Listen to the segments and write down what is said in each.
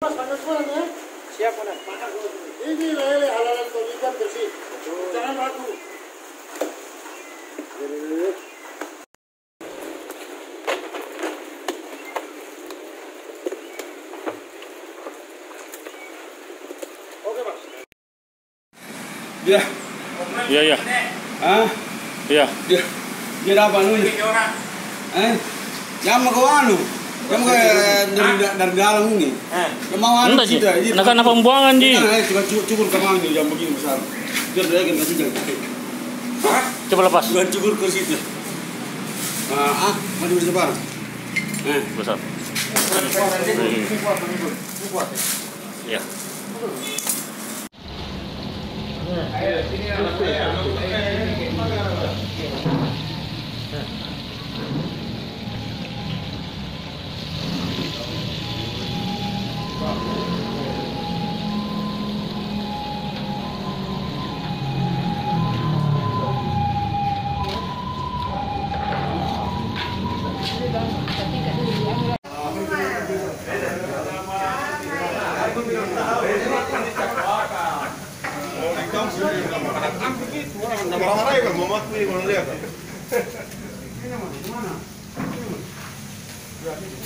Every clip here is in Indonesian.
Mas, panas pulang ya? Siap, Mas. Ini lele halalan ikan bersih. Jangan ragu. Oke, Mas. Dia. Iya, iya. Ah, Iya. dia apa nu? Jam ke anu. Jam ke dari dalam ini. Mau anu Entah, Ji. tidak. Nah, kan apa pembuangan, Ji? Cuma cukur ke mana jam begini besar. Biar dia kan kasih jangan. Coba lepas. Bukan cukur ke situ. Maju di depan. Besar. Iya.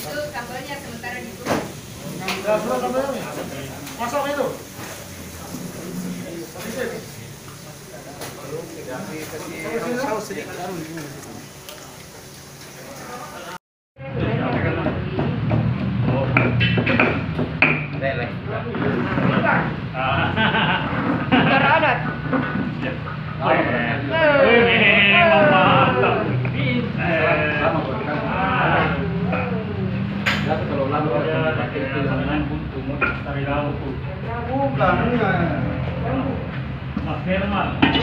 Itu sambalnya sementara di situ. Masak itu.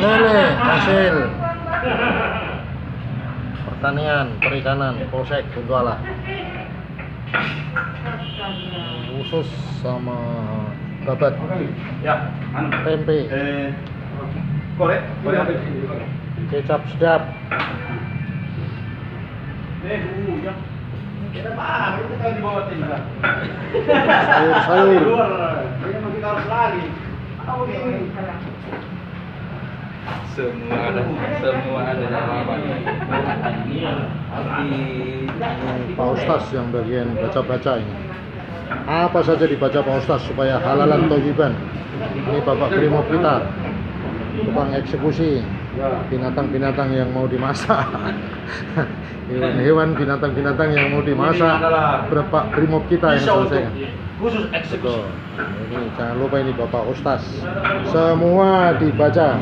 Lele hasil pertanian perikanan Polsek Buntualah, khusus sama babat tempe, kecap sedap, sayur-sayur. Semua ada Pak Ustaz yang bagian baca-baca ini. Apa saja dibaca Pak Ustaz supaya halalan toyiban. Ini Bapak Brimob kita, tukang eksekusi binatang-binatang yang mau dimasak. Hewan-hewan binatang-binatang yang mau dimasak. Bapak Brimob kita yang selesaikan. Khusus eksekusi. Ini jangan lupa ini Bapak Ustaz. Semua dibaca.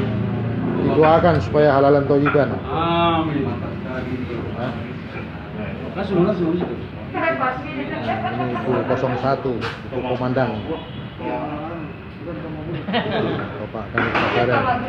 Didoakan supaya halalan toyiban. Amin. Langsung gitu. Ini Ibu 01, Ibu Komandan. Bapak Kanit Negara.